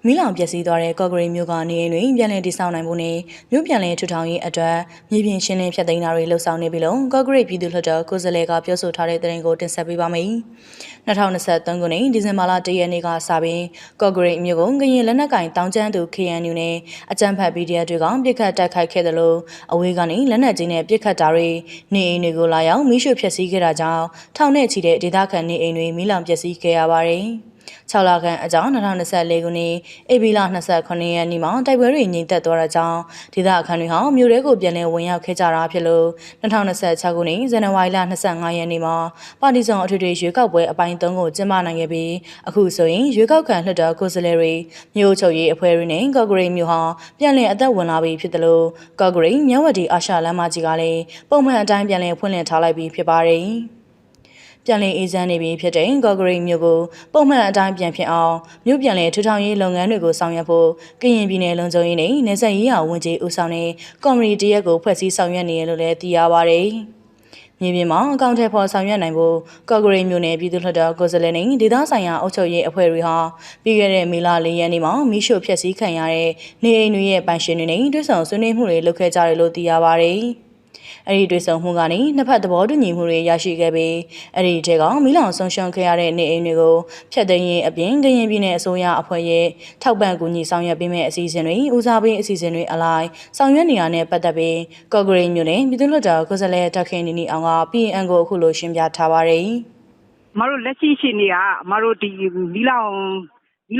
မီးလောင်ပျက်စီးသွားတဲ့ကော့ဂရိတ်မြို့ကနေအိမ်တွေပြန်လည်တည်ဆောက်နိုင်ဖို့နဲ့မြို့ပြန်လည်ထူထောင်ရေးအတွက်မြေပြင်ရှင်းလင်းဖျက်သိမ်းတာတွေလှုပ်ဆောင်နေပြီလို့ကော့ဂရိတ်ပြည်သူ့လွှတ်တော်ကိုယ်စားလှယ်ကပြောဆိုထားတဲ့သတင်းကိုတင်ဆက်ပေးပါမယ်။2023ခုနှစ်ဒီဇင်ဘာလ1ရက်နေ့ကစပြီးကော့ဂရိတ်မြို့ကိုကရင်လက်နက်ကင်တောင်ကျန်းသူ KNU နဲ့အကြမ်းဖက် PDF တွေကပြစ်ခတ်တိုက်ခိုက်ခဲ့တယ်လို့အဝေးကနေလက်နက်ကြီးနဲ့ပြစ်ခတ်တာတွေနေအိမ်တွေကိုလာရောက်မီးရှို့ဖျက်ဆီးခဲ့တာကြောင့်ထောင်နဲ့ချီတဲ့ဒေသခံနေအိမ်တွေမီးလောင်ပျက်စီးခဲ့ရပါတယ်။6လခန့်အကြောင်း2024ခုနှစ်ဧပြီလ29ရက်နေ့မှာတိုက်ပွဲတွေငြိမ်သက်သွားတာကြောင့်ဒေသခံတွေဟာမြို့ထဲကိုပြန်လည်ဝင်ရောက်ခဲ့ကြတာဖြစ်လို့2026ခုနှစ်ဇန်နဝါရီလ25ရက်နေ့မှာပါတီစုံအထွေထွေရွေးကောက်ပွဲအပိုင်း3ကိုကျင်းပနိုင်ခဲ့ပြီးအခုဆိုရင်ရွေးကောက်ခံလွှတ်တော်ကိုယ်စားလှယ်တွေမြို့ချုပ်ရေးအဖွဲ့တွေနဲ့ကော့ဂရိတ်မြို့ဟာပြန်လည်အသက်ဝင်လာပြီဖြစ်တယ်လို့ကော့ဂရိတ်မြဝတီအာရှလမ်းမကြီးကလည်းပုံမှန်အတိုင်းပြန်လည်ဖွင့်လှစ်ထားလိုက်ပြီးဖြစ်ပါတယ်။ပြန်လည်အေးချမ်းနေပြီဖြစ်တဲ့ကော့ဂရိတ်မြို့ကိုပုံမှန်အတိုင်းပြန်ဖြစ်အောင်မြို့ပြန်လည်ထူထောင်ရေးလုပ်ငန်းတွေကိုဆောင်ရွက်ဖို့ကရင်ပြည်နယ်လုံခြုံရေးနဲ့နယ်စပ်ရေးရာဝန်ကြီးဦးဆောင်တဲ့ကော်မတီတရက်ကိုဖွဲ့စည်းဆောင်ရွက်နေရလို့လည်းသိရပါဗျ။မြေပြင်မှာအကောင့်ထဲပေါ်ဆောင်ရွက်နိုင်ဖို့ကော့ဂရိတ်မြို့နယ်ပြည်သူ့လွှတ်တော်ကိုယ်စားလှယ်နဲ့ဒေသဆိုင်ရာအုပ်ချုပ်ရေးအဖွဲ့တွေဟာပြီးခဲ့တဲ့မေလ4ရက်နေ့မှာမီးရှို့ဖျက်ဆီးခံရတဲ့နေအိမ်တွေရဲ့ပိုင်ရှင်တွေနဲ့တွေ့ဆုံဆွေးနွေးမှုတွေလုပ်ခဲ့ကြတယ်လို့သိရပါဗျ။အဲ့ဒီတွေ့ဆုံမှုကနေနှစ်ဖက်သဘောတူညီမှုတွေရရှိခဲ့ပြီးအဲ့ဒီတဲကမီးလောင်ဆုံးရှုံးခဲ့ရတဲ့နေအိမ်တွေကိုဖျက်သိမ်းရေးအပြင်ကရင်ပြည်နယ်အစိုးရအဖွဲ့ရဲ့ထောက်ပံ့ကူညီဆောင်ရွက်ပေးမယ့်အစီအစဉ်တွေဦးစားပေးအစီအစဉ်တွေအလိုက်ဆောင်ရွက်နေရတဲ့ပတ်သက်ပြီးကော့ဂရိတ်မြို့နယ်ပြည်သူ့လွှတ်တော်ကိုယ်စားလှယ်တက်ခင်နီအောင်က PN ကိုအခုလိုရှင်းပြထားပါတယ်။မတို့လက်ရှိရှိနေကအမတို့ဒီမီးလေ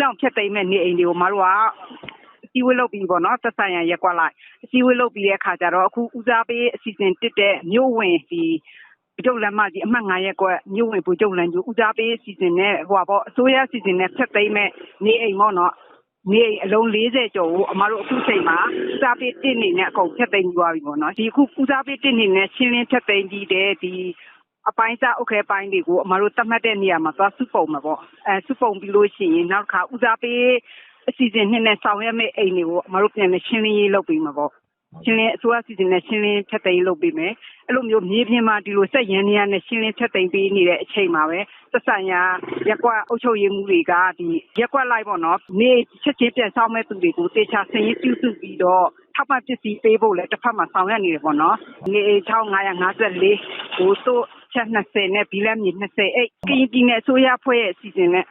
ာင်ဖျက်သိမ်းမဲ့နေအိမ်တွေကိုမတို့ကအစည်းအဝေးလုပ်ပြီးပေါ့နော်သက်ဆိုင်ရာရက်ကွက်လိုက်အစည်းအဝေးလုပ်ပြီးတဲ့အခါကျတော့အခုဦးစားပေးအစီအစဉ်တစ်တဲ့မြို့ဝင်ဒီဗကြုတ်လမ်းမကြီးအမှတ်9ရက်ကွက်မြို့ဝင်ဗကြုတ်လမ်းကြီးဦးစားပေးအစီအစဉ်နဲ့အစိုးရအစီအစဉ်နဲ့ဖျက်သိမ်းမဲ့နေအိမ်ပေါ့နော်နေအိမ်အလုံး40ကျော်ကိုအမတို့အခုချိန်မှာဦးစားပေးတစ်နေနဲ့အကုန်ဖျက်သိမ်းပြီးသွားပြီပေါ့နော်ဒီအခုဦးစားပေးတစ်နေနဲ့ရှင်းလင်းဖျက်သိမ်းပြီးတဲ့ဒီအပိုင်းစားအုပ်ခဲပိုင်းတွေကိုအမတို့သတ်မှတ်တဲ့နေရာမှာသွားစုပုံမှာပေါ့စုပုံပြီးလို့ရှိရင်နောက်တစ်ခါဦးစားပေးအစီအစဉ်နဲ့ဆောင်ရွက်မယ့်အိမ်တွေကိုအမတို့ပြန်ရှင်းလင်းရေးလုပ်ပြီးမှာပေါ့ရှင်းလင်းအစိုးရအစီအစဉ်နဲ့ရှင်းလင်းဖြတ်သိမ်းလုပ်ပြီးမယ်အဲ့လိုမျိုးမြေပြင်မှာဒီလိုစက်ရန်နေရနဲ့ရှင်းလင်းဖြတ်သိမ်းပေးနေတဲ့အချိန်မှာပဲသက်ဆိုင်ရာရက်ကွက်အုပ်ချုပ်ရေးမှုတွေကဒီရက်ကွက်လိုက်ပေါ့နော်နေချက်ချင်းပြန်ဆောင်မဲ့သူတွေကိုတေချာဆင်ရေးပြုစုပြီးတော့ထောက်ပံ့ပစ္စည်းပေးဖို့လည်းတစ်ဖက်မှာဆောင်ရွက်နေတယ်ပေါ့နော်နေ6554ကိုတို့ချက်20နဲ့ဘီလက်မြေ20အိတ်ကရင်ပြည်နယ်အစိုးရဖွဲ့ရဲ့အစီအစဉ်နဲ့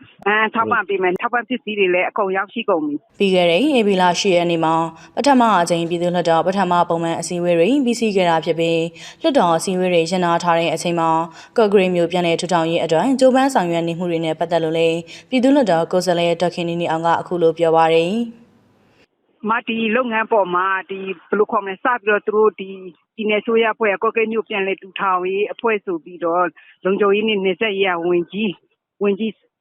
ထောက်ပံ့ပေးမယ်ထောက်ပံ့ပစ္စည်းတွေလည်းအကုန်ရောက်ရှိကုန်ပြီပြီးခဲ့တဲ့ဧပြီလ10ရက်နေ့မှာပထမအကြိမ်ပြည်သူ့လွှတ်တော်ပထမပုံမှန်အစည်းအဝေးတွေပြီးစီးခဲ့တာဖြစ်ပြီးလွှတ်တော်အစည်းအဝေးတွေရန်နာထားတဲ့အချိန်မှာကော့ဂရိတ်မြို့ပြန်လည်ထူထောင်ရေးအတွက်ကြိုးပမ်းဆောင်ရွက်နေမှုတွေနဲ့ပတ်သက်လို့လည်းပြည်သူ့လွှတ်တော်ကိုယ်စားလှယ်ဒေါက်ခင်နီအောင်ကအခုလိုပြောပါရယ်ဒီလုပ်ငန်းပေါ်မှာဒီဘယ်လိုခေါ်မလဲစပြီးတော့သူတို့ဒီပြည်နယ်ဆိုရအဖွဲ့ကော့ကဲ့မြို့ပြန်လေတူထောင်ရေးအဖွဲ့ဆိုပြီးတော့လုံခြုံရေးနဲ့နေဆက်ရေးဝန်ကြီး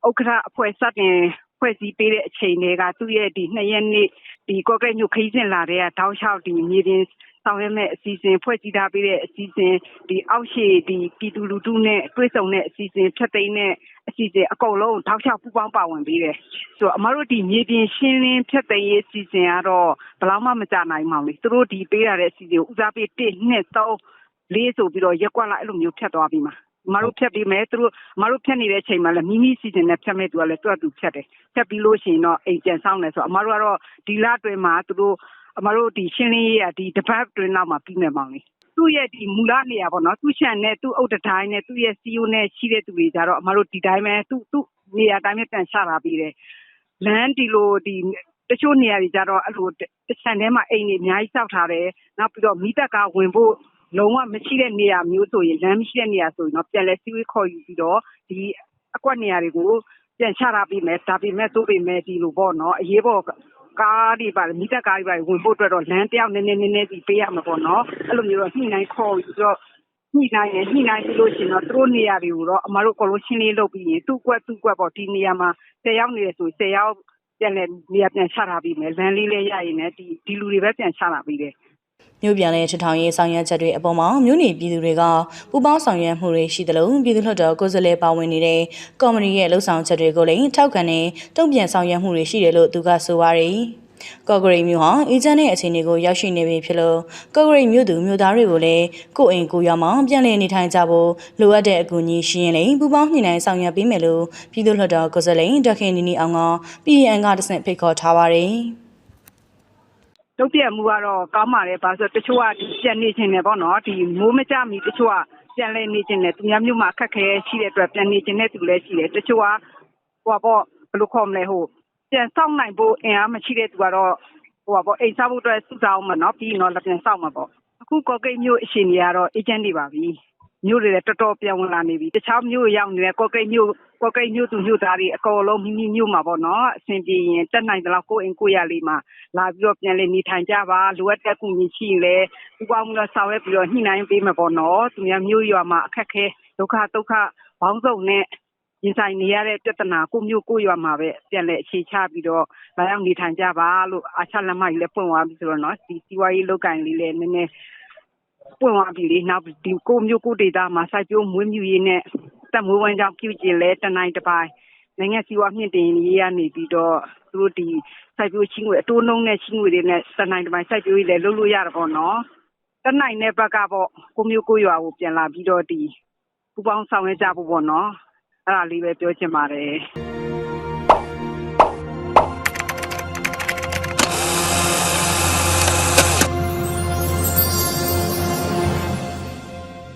ဥက္ကဋ္ဌအဖွဲ့စတင်ဖွဲ့စည်းပေးတဲ့အချိန်တွေကသူ့ရဲ့ဒီ2ရက်နေ့ဒီကော့ကဲ့မြို့ခရီးစဉ်လာတဲ့တောက်လျှောက်ဒီမြေပြင်ဆောင်ရွက်မဲ့အစီအစဉ်ဖွဲ့စည်းထားပေးတဲ့အစီအစဉ်ဒီအောက်ရှိဒီပြည်သူလူထုနဲ့တွဲဆုံတဲ့အစီအစဉ်ဖြတ်သိမ်းတဲ့အစီအစဉ်အကုန်လုံးတောက်လျှောက်ပူးပေါင်းပါဝင်ပေးတယ်ဆိုတော့အမတို့ဒီမြေပြင်ရှင်းလင်းဖြတ်သိမ်းရေးအစီအစဉ်ကတော့ဘယ်လောက်မှမကြနိုင်ပါဘူးသူတို့ဒီပေးရတဲ့အစီအစဉ်ကိုဦးစားပေး1 2 3 4ဆိုပြီးတော့ရက်ကွက်လိုက်အဲ့လိုမျိုးဖြတ်သွားပြီးမှာအမတို့ဖြတ်ပြီးမယ်သူတို့အမတို့ဖြတ်နေတဲ့အချိန်မှာလည်းမိမိစီစဉ်နဲ့ဖြတ်မဲ့သူကလည်းတွတ်သူဖြတ်တယ်ဖြတ်ပြီးလို့ရှိရင်တော့အိမ်ပြန်ဆောင်တယ်ဆိုတော့အမတို့ကတော့ဒီလအတွင်းမှာသူတို့အမတို့ဒီရှင်းလင်းရေးဒီတပတ်အတွင်းနောက်မှာပြီးမယ်ပေါ့လေသူ့ရဲ့ဒီမူလနေရာပေါ့နော်သူ့ရှန်နဲ့သူ့အုတ်တိုင်းနဲ့သူ့ရဲ့စီယိုနဲ့ရှိတဲ့သူတွေကြတော့အမတို့ဒီတိုင်းပဲသူ့နေရာတိုင်းပဲပြန်ချတာပြီးတယ်လမ်းဒီလိုဒီတချို့နေရာတွေကြတော့အဲ့လိုတချန်ထဲမှာအိမ်တွေအများကြီးစောက်ထားတယ်နောက်ပြီးတော့မိသက်ကားဝင်ဖို့လုံးဝမရှိတဲ့နေရာမျိုးဆိုရင်လမ်းမရှိတဲ့နေရာဆိုရင်တော့ပြန်လဲစီးဝေးခေါ်ယူပြီးတော့ဒီအကွက်နေရာတွေကိုပြန်ချထားပြီးမယ်ဒါပေမဲ့သို့ပေမဲ့ဒီလိုပေါ့နော်အရေးပေါ်ကားတွေပါမိသက်ကားတွေပါဝင်ဖို့အတွက်တော့လမ်းတယောက်နည်းနည်းစီပေးရမှာပေါ့နော်အဲ့လိုမျိုးတော့ညှိနှိုင်းခေါ်ယူပြီးတော့ညှိနှိုင်းပြီးလို့ရှိရင်တော့သူတို့နေရာတွေကိုတော့အမတို့ကလို့ရှင်းလေးလုပ်ပြီးရင်သူ့ကွက်ပေါ့ဒီနေရာမှာ10ယောက်နေရဆို10ယောက်ပြန်လဲနေရာပြန်ချထားပြီးမယ်လမ်းလေးလေးရရင်လည်းဒီလူတွေပဲပြန်ချထားပြီးတယ်မြို့ပြန်လဲထထောင်ရေးဆောင်ရွက်ချက်တွေအပေါ်မှာမြို့နယ်ပြည်သူတွေကပူးပေါင်းဆောင်ရွက်မှုတွေရှိသလိုပြည်သူ့လွှတ်တော်ကိုယ်စားလှယ်ပါဝင်နေတဲ့ကော်မတီရဲ့လှုပ်ဆောင်ချက်တွေကိုလည်းထောက်ခံနေတုံ့ပြန်ဆောင်ရွက်မှုတွေရှိတယ်လို့သူကဆိုပါရယ် ကော့ဂရိတ်မြို့ဟာအေဂျင့်ရဲ့အခြေအနေကိုရောက်ရှိနေပြီဖြစ်လို့ကော့ဂရိတ်မြို့သူမြို့သားတွေကိုလည်းကိုယ့်အိမ်ကိုရွာမှာပြန်လည်နေထိုင်ကြဖို့လိုအပ်တဲ့အကူအညီရှိရင်လည်းပူးပေါင်းညှိနှိုင်းဆောင်ရွက်ပေးမယ်လို့ပြည်သူ့လွှတ်တော်ကိုယ်စားလှယ်ဒေါက်ခင်နီနီအောင်က PN ကတဆင့်ဖိတ်ခေါ်ထားပါတယ် တုတ်ပြတ်မှုကတော့ကောင်းပါတယ်ဘာလို့တချို့ကပြန်နေခြင်းနဲ့ပေါ့နော်ဒီမိုးမကြမီတချို့ကပြန်လဲနေခြင်းနဲ့သူများမျိုးမှာအခက်ခဲရှိတဲ့အတွက်ပြန်နေခြင်းနဲ့သူလည်းရှိတယ်တချို့ကဟိုပေါ့ဘယ်လိုခေါ်မလဲပြန်စောင့်နိုင်ဖို့အင်အားမရှိတဲ့သူကတော့အိမ်ဆောက်ဖို့အတွက်စုဆောင်းမှာနော်ပြီးတော့ပြန်ဆောက်မှာပေါ့အခုကော့ကိတ်မြို့အရှင်ကြီးကတော့အေဂျင့်တွေပါပြီမြို့တွေလည်းတော်တော်ပြန်ဝင်လာနေပြီတခြားမြို့ရောက်နေတဲ့ကော့ကိတ်မြို့သူမြို့သားတွေအကုန်လုံးမိမိမြို့မှာပေါ့နော်အဆင်ပြေရင်တက်နိုင်တဲ့လောက်ကိုယ်အင်ကိုရလေးမှာလာပြီးတော့ပြန်လည်နေထိုင်ကြပါလိုအပ်တဲ့ကူညီရှိရင်လည်းပူပေါင်းပြီးတော့ဆောင်ရွက်ပြီးတော့ညှိနှိုင်းပေးမှာပေါ့နော်သူများမြို့ရွာမှာအခက်ခဲဒုက္ခဘောင်းစုံနဲ့ရင်ဆိုင်နေရတဲ့ပြဿနာကိုမျိုးကိုရွာမှာပဲပြန်လည်အခြေချပြီးတော့လာရောက်နေထိုင်ကြပါလို့အားချလက်မှတ်ကြီးလည်းပွင့်သွားပြီဆိုတော့နော်ဒီစီးပွားရေးလုပ်ကိုင်လေးလည်းနည်းနည်းပွင့်သွားပြီလေနောက်ဒီကိုမျိုးကိုဒေတာမှာစိုက်ပျိုးမွေးမြူရေးနဲ့တက်မွေးဝမ်းကြောင်းပြုကျင်လဲတနိုင်တစ်ပိုင်းနိုင်ငံစီးပွားမြင့်တင်ရေးရနေပြီးတော့သူတို့ဒီစိုက်ပျိုးချင်းငွေအတိုးနှုန်းနဲ့ချင်းငွေတွေနဲ့တနိုင်တစ်ပိုင်းစိုက်ပျိုးရေးလည်းလုပ်လို့ရတာပေါ့နော်တနိုင်တဲ့ဘက်ကပေါ့ကိုမျိုးကိုရွာကိုပြန်လာပြီးတော့ဒီပူပေါင်းဆောင်ရွက်ကြဖို့ပေါ့နော်အဲ့ဒါလေးပဲပြောချင်ပါတယ်